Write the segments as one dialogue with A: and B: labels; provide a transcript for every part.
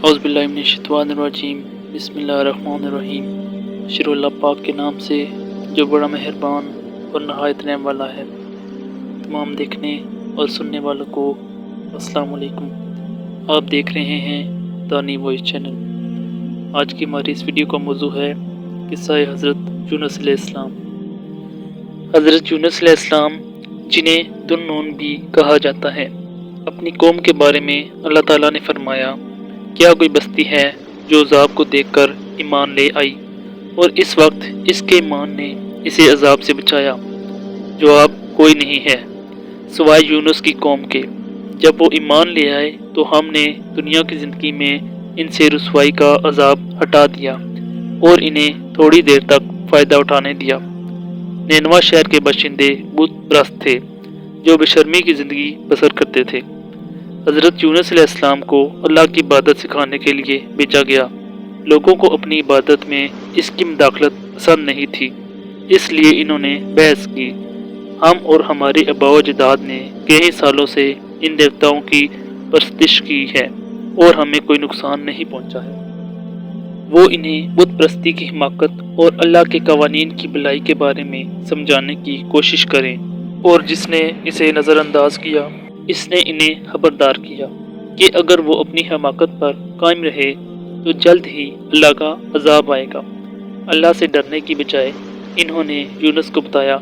A: اعوذ باللہ من الشیطان الرجیم بسم اللہ الرحمن الرحیم۔ شروع اللہ پاک کے نام سے جو بڑا مہربان اور نہایت رحم والا ہے۔ تمام دیکھنے اور سننے والوں کو السلام علیکم۔ آپ دیکھ رہے ہیں دانی وائس چینل۔ آج کی ہماری اس ویڈیو کا موضوع ہے قصہ حضرت یونس علیہ السلام۔ حضرت یونس علیہ السلام جنہیں ذو النون بھی کہا جاتا ہے، اپنی قوم کے بارے میں اللہ تعالیٰ نے فرمایا، کیا کوئی بستی ہے جو عذاب کو دیکھ کر ایمان لے آئی اور اس وقت اس کے ایمان نے اسے عذاب سے بچایا؟ جواب کوئی نہیں ہے سوائے یونس کی قوم کے۔ جب وہ ایمان لے آئے تو ہم نے دنیا کی زندگی میں ان سے رسوائی کا عذاب ہٹا دیا اور انہیں تھوڑی دیر تک فائدہ اٹھانے دیا۔ نینوا شہر کے باشندے بت پرست تھے جو بے شرمی کی زندگی بسر کرتے تھے۔ حضرت یونس علیہ السلام کو اللہ کی عبادت سکھانے کے لیے بھیجا گیا۔ لوگوں کو اپنی عبادت میں اس کی مداخلت پسند نہیں تھی، اس لیے انہوں نے بحث کی۔ ہم اور ہمارے آباء و اجداد نے کئی سالوں سے ان دیوتاؤں کی پرستش کی ہے اور ہمیں کوئی نقصان نہیں پہنچا ہے۔ وہ انہیں بت پرستی کی حماقت اور اللہ کے قوانین کی بھلائی کے بارے میں سمجھانے کی کوشش کریں، اور جس نے اسے نظر انداز کیا اس نے انہیں خبردار کیا کہ اگر وہ اپنی حماقت پر قائم رہے تو جلد ہی اللہ کا عذاب آئے گا۔ اللہ سے ڈرنے کی بجائے انہوں نے یونس کو بتایا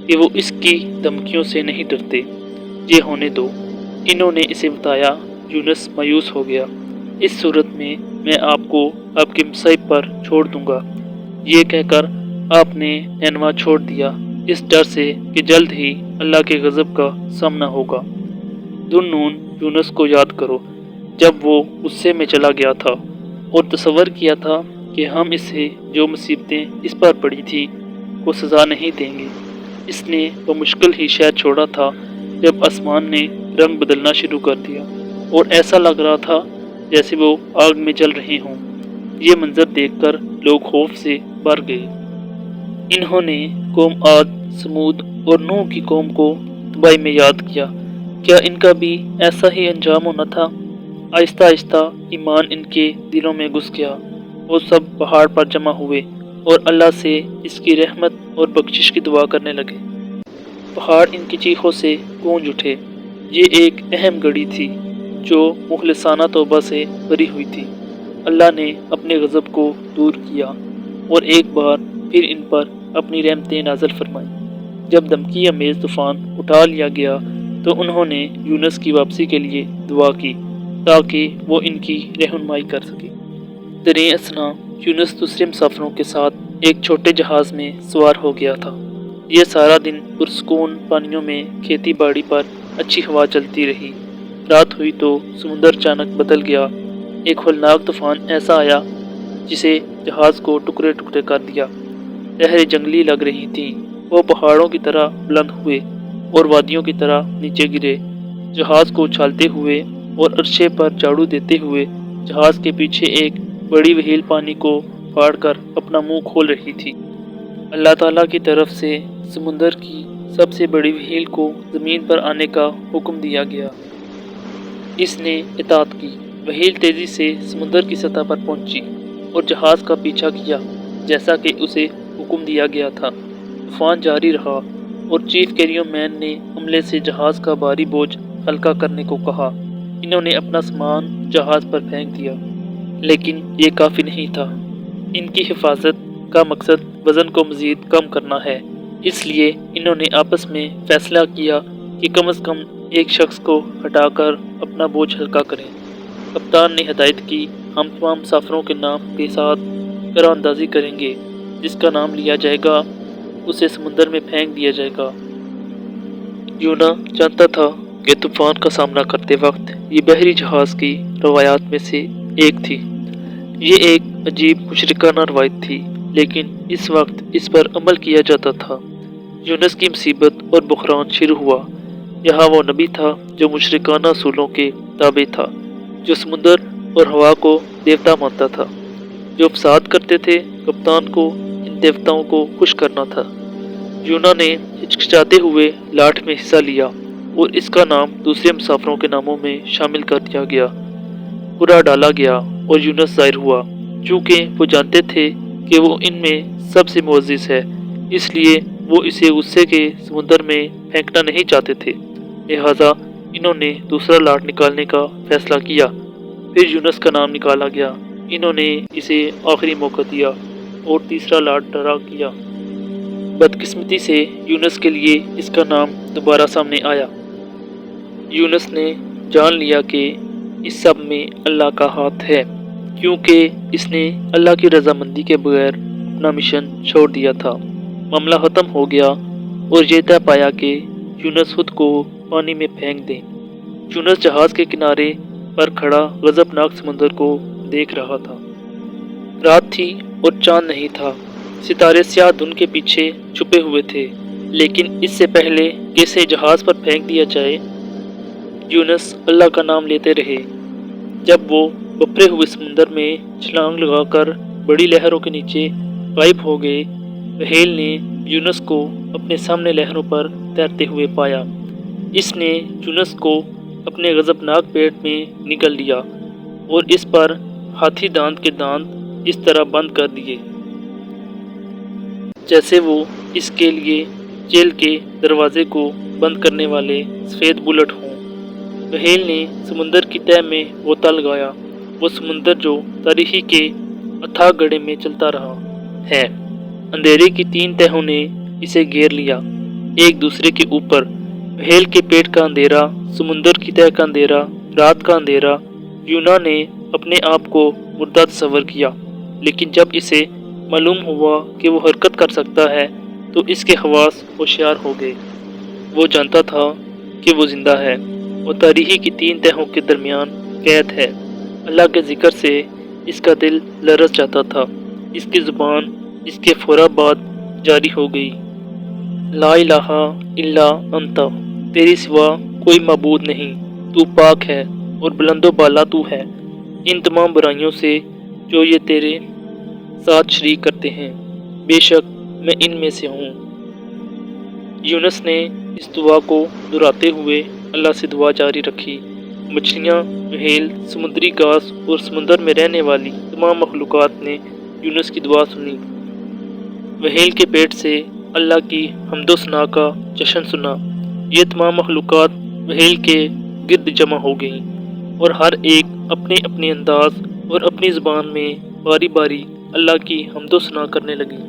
A: کہ وہ اس کی دھمکیوں سے نہیں ڈرتے، یہ ہونے دو۔ انہوں نے اسے بتایا۔ یونس مایوس ہو گیا۔ اس صورت میں آپ کو آپ کے مصائب پر چھوڑ دوں گا۔ یہ کہہ کر آپ نے نینوا چھوڑ دیا، اس ڈر سے کہ جلد ہی اللہ کے غضب کا سامنا ہوگا۔ ذو النون یونس کو یاد کرو جب وہ غصے میں چلا گیا تھا اور تصور کیا تھا کہ ہم اسے جو مصیبتیں اس پر پڑی تھی کو سزا نہیں دیں گے۔ اس نے بمشکل ہی شہر چھوڑا تھا جب آسمان نے رنگ بدلنا شروع کر دیا اور ایسا لگ رہا تھا جیسے وہ آگ میں جل رہے ہوں۔ یہ منظر دیکھ کر لوگ خوف سے بھر گئے۔ انہوں نے قوم عاد، سمود اور نوح کی قوم کو تباہی میں یاد کیا۔ کیا ان کا بھی ایسا ہی انجام ہونا تھا؟ آہستہ آہستہ ایمان ان کے دلوں میں گھس گیا۔ وہ سب پہاڑ پر جمع ہوئے اور اللہ سے اس کی رحمت اور بخشش کی دعا کرنے لگے۔ پہاڑ ان کی چیخوں سے گونج اٹھے۔ یہ ایک اہم گھڑی تھی جو مخلصانہ توبہ سے بھری ہوئی تھی۔ اللہ نے اپنے غضب کو دور کیا اور ایک بار پھر ان پر اپنی رحمتیں نازل فرمائیں۔ جب دھمکی امیز طوفان اٹھا لیا گیا تو انہوں نے یونس کی واپسی کے لیے دعا کی تاکہ وہ ان کی رہنمائی کر سکے۔ دریں اثنا یونس دوسرے مسافروں کے ساتھ ایک چھوٹے جہاز میں سوار ہو گیا تھا۔ یہ سارا دن پرسکون پانیوں میں کھیتی باڑی پر اچھی ہوا چلتی رہی۔ رات ہوئی تو سمندر اچانک بدل گیا۔ ایک ہولناک طوفان ایسا آیا جسے جہاز کو ٹکڑے ٹکڑے کر دیا۔ لہریں جنگلی لگ رہی تھیں، وہ پہاڑوں کی طرح بلند ہوئے اور وادیوں کی طرح نیچے گرے۔ جہاز کو اچھالتے ہوئے اور عرصے پر جھاڑو دیتے ہوئے جہاز کے پیچھے ایک بڑی وہیل پانی کو پھاڑ کر اپنا منہ کھول رہی تھی۔ اللہ تعالیٰ کی طرف سے سمندر کی سب سے بڑی وہیل کو زمین پر آنے کا حکم دیا گیا۔ اس نے اطاعت کی۔ وہیل تیزی سے سمندر کی سطح پر پہنچی اور جہاز کا پیچھا کیا جیسا کہ اسے حکم دیا گیا تھا۔ طوفان جاری رہا اور چیف کیریو مین نے عملے سے جہاز کا بھاری بوجھ ہلکا کرنے کو کہا۔ انہوں نے اپنا سامان جہاز پر پھینک دیا، لیکن یہ کافی نہیں تھا۔ ان کی حفاظت کا مقصد وزن کو مزید کم کرنا ہے، اس لیے انہوں نے آپس میں فیصلہ کیا کہ کم از کم ایک شخص کو ہٹا کر اپنا بوجھ ہلکا کریں۔ کپتان نے ہدایت کی، ہم تمام مسافروں کے نام کے ساتھ قرعہ اندازی کریں گے۔ جس کا نام لیا جائے گا اسے سمندر میں پھینک دیا جائے گا۔ یونا جانتا تھا کہ طوفان کا سامنا کرتے وقت یہ بحری جہاز کی روایات میں سے ایک تھی۔ یہ ایک عجیب مشرکانہ روایت تھی، لیکن اس وقت اس پر عمل کیا جاتا تھا۔ یونس کی مصیبت اور بحران شروع ہوا۔ یہاں وہ نبی تھا جو مشرکانہ اصولوں کے تابع تھا، جو سمندر اور ہوا کو دیوتا مانتا تھا، جو فساد کرتے تھے۔ کپتان کو ان دیوتاؤں کو خوش کرنا تھا۔ یونا نے ہچکچاتے ہوئے لاٹ میں حصہ لیا اور اس کا نام دوسرے مسافروں کے ناموں میں شامل کر دیا گیا۔ قرعہ ڈالا گیا اور یونس ظاہر ہوا۔ چونکہ وہ جانتے تھے کہ وہ ان میں سب سے معزز ہے، اس لیے وہ اسے غصے کے سمندر میں پھینکنا نہیں چاہتے تھے، لہٰذا انہوں نے دوسرا لاٹ نکالنے کا فیصلہ کیا۔ پھر یونس کا نام نکالا گیا، انہوں نے اسے آخری موقع دیا اور تیسرا لاٹ ڈرا کیا۔ بدقسمتی سے یونس کے لیے اس کا نام دوبارہ سامنے آیا۔ یونس نے جان لیا کہ اس سب میں اللہ کا ہاتھ ہے، کیونکہ اس نے اللہ کی رضامندی کے بغیر اپنا مشن چھوڑ دیا تھا۔ معاملہ ختم ہو گیا اور یہ طے پایا کہ یونس خود کو پانی میں پھینک دیں۔ یونس جہاز کے کنارے پر کھڑا غضبناک سمندر کو دیکھ رہا تھا۔ رات تھی اور چاند نہیں تھا، ستارے سیاہ دھند کے پیچھے چھپے ہوئے تھے، لیکن اس سے پہلے کہ اسے جہاز پر پھینک دیا جائے، یونس اللہ کا نام لیتے رہے۔ جب وہ بپھرے ہوئے سمندر میں چھلانگ لگا کر بڑی لہروں کے نیچے غائب ہو گئے، وہیل نے یونس کو اپنے سامنے لہروں پر تیرتے ہوئے پایا۔ اس نے یونس کو اپنے غضبناک پیٹ میں نگل لیا اور اس پر ہاتھی دانت کے دانت اس طرح بند کر دیے جیسے وہ اس کے لیے جیل کے دروازے کو بند کرنے والے سفید بلٹ ہوں۔ وہیل نے سمندر کی تہہ میں غوطہ لگایا، وہ سمندر جو تاریکی کے اتھاہ گڑھے میں چلتا رہا ہے۔ اندھیرے کی 3 تہوں نے اسے گھیر لیا، ایک دوسرے کے اوپر۔ وہیل کے پیٹ کا اندھیرا، سمندر کی تہہ کا اندھیرا، رات کا اندھیرا۔ یونا نے اپنے آپ کو مردہ تصور کیا، لیکن جب اسے معلوم ہوا کہ وہ حرکت کر سکتا ہے تو اس کے حواس ہوشیار ہو گئے۔ وہ جانتا تھا کہ وہ زندہ ہے اور تاریکی کی 3 تہوں کے درمیان قید ہے۔ اللہ کے ذکر سے اس کا دل لرز جاتا تھا، اس کی زبان اس کے فوراً بعد جاری ہو گئی۔ لا الہ الا انت، تیری سوا کوئی معبود نہیں، تو پاک ہے اور بلند و بالا تو ہے ان تمام برائیوں سے جو یہ تیرے ساتھ شریک کرتے ہیں، بے شک میں ان میں سے ہوں۔ یونس نے اس دعا کو دہراتے ہوئے اللہ سے دعا جاری رکھی۔ مچھلیاں، وہیل، سمندری گھاس اور سمندر میں رہنے والی تمام مخلوقات نے یونس کی دعا سنی۔ وہیل کے پیٹ سے اللہ کی حمد و ثنا کا جشن سنا۔ یہ تمام مخلوقات وہیل کے گرد جمع ہو گئیں اور ہر ایک اپنے اپنے انداز اور اپنی زبان میں باری باری اللہ کی حمد و ثنا کرنے لگی۔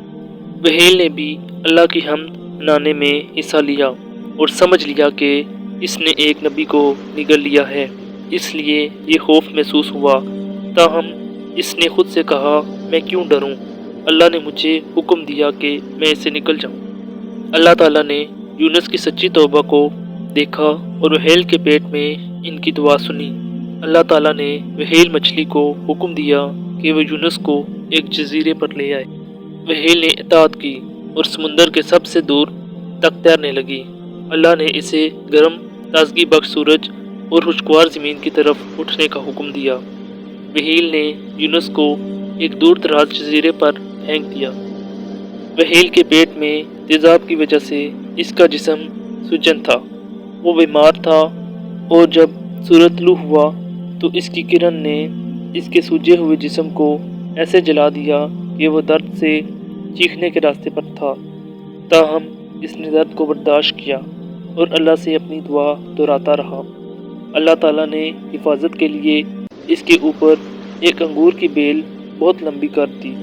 A: وہیل نے بھی اللہ کی حمد منانے میں حصہ لیا اور سمجھ لیا کہ اس نے ایک نبی کو نگل لیا ہے، اس لیے یہ خوف محسوس ہوا۔ تاہم اس نے خود سے کہا، میں کیوں ڈروں؟ اللہ نے مجھے حکم دیا کہ میں اسے نکل جاؤں۔ اللہ تعالیٰ نے یونس کی سچی توبہ کو دیکھا اور وہیل کے پیٹ میں ان کی دعا سنی۔ اللہ تعالیٰ نے وہیل مچھلی کو حکم دیا کہ وہ یونس کو ایک جزیرے پر لے آئے۔ وہیل نے اطاعت کی اور سمندر کے سب سے دور تک تیرنے لگی۔ اللہ نے اسے گرم تازگی بخش سورج اور خوشگوار زمین کی طرف اٹھنے کا حکم دیا۔ وہیل نے یونس کو ایک دور دراز جزیرے پر پھینک دیا۔ وہیل کے پیٹ میں تیزاب کی وجہ سے اس کا جسم سوجن تھا، وہ بیمار تھا، اور جب سورج طلوع ہوا تو اس کی کرن نے اس کے سوجے ہوئے جسم کو ایسے جلا دیا کہ وہ درد سے چیخنے کے راستے پر تھا۔ تاہم اس نے درد کو برداشت کیا اور اللہ سے اپنی دعا دہراتا رہا۔ اللہ تعالیٰ نے حفاظت کے لیے اس کے اوپر ایک انگور کی بیل بہت لمبی کر دی۔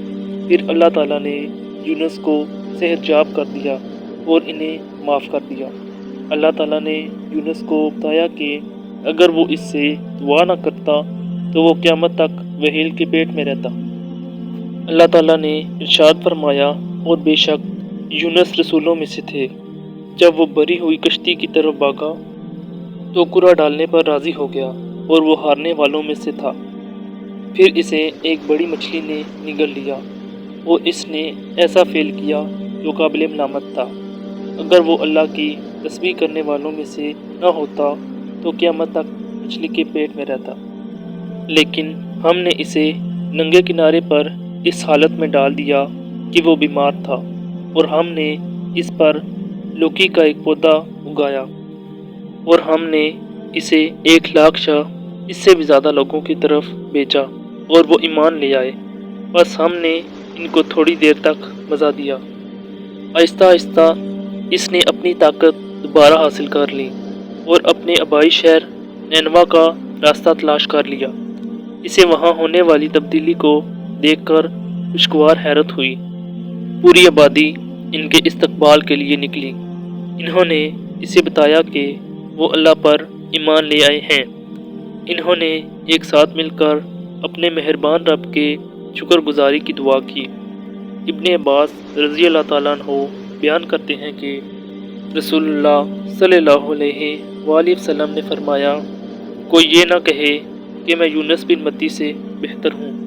A: پھر اللہ تعالیٰ نے یونس کو صحت یاب کر دیا اور انہیں معاف کر دیا۔ اللہ تعالیٰ نے یونس کو بتایا کہ اگر وہ اس سے دعا نہ کرتا تو وہ قیامت تک وہیل کے پیٹ میں رہتا۔ اللہ تعالیٰ نے ارشاد فرمایا، اور بے شک یونس رسولوں میں سے تھے۔ جب وہ بھری ہوئی کشتی کی طرف بھاگا تو کرہ ڈالنے پر راضی ہو گیا اور وہ ہارنے والوں میں سے تھا۔ پھر اسے ایک بڑی مچھلی نے نگل لیا اور اس نے ایسا فعل کیا جو قابل ملامت تھا۔ اگر وہ اللہ کی تسبیح کرنے والوں میں سے نہ ہوتا تو قیامت تک مچھلی کے پیٹ میں رہتا، لیکن ہم نے اسے ننگے کنارے پر اس حالت میں ڈال دیا کہ وہ بیمار تھا، اور ہم نے اس پر لوکی کا ایک پودا اگایا اور ہم نے اسے 1,00,000 شاہ اس سے بھی زیادہ لوگوں کی طرف بھیجا۔ اور وہ ایمان لے آئے۔ بس ہم نے ان کو تھوڑی دیر تک مزہ دیا۔ آہستہ آہستہ اس نے اپنی طاقت دوبارہ حاصل کر لی اور اپنے آبائی شہر نینوا کا راستہ تلاش کر لیا۔ اسے وہاں ہونے والی تبدیلی کو دیکھ کر خوشگوار حیرت ہوئی۔ پوری آبادی ان کے استقبال کے لیے نکلی۔ انہوں نے اسے بتایا کہ وہ اللہ پر ایمان لے آئے ہیں۔ انہوں نے ایک ساتھ مل کر اپنے مہربان رب کے شکر گزاری کی دعا کی۔ ابن عباس رضی اللہ تعالیٰ عنہ بیان کرتے ہیں کہ رسول اللہ صلی اللہ علیہ وآلہ وسلم نے فرمایا، کوئی یہ نہ کہے کہ میں یونس بن متی سے بہتر ہوں۔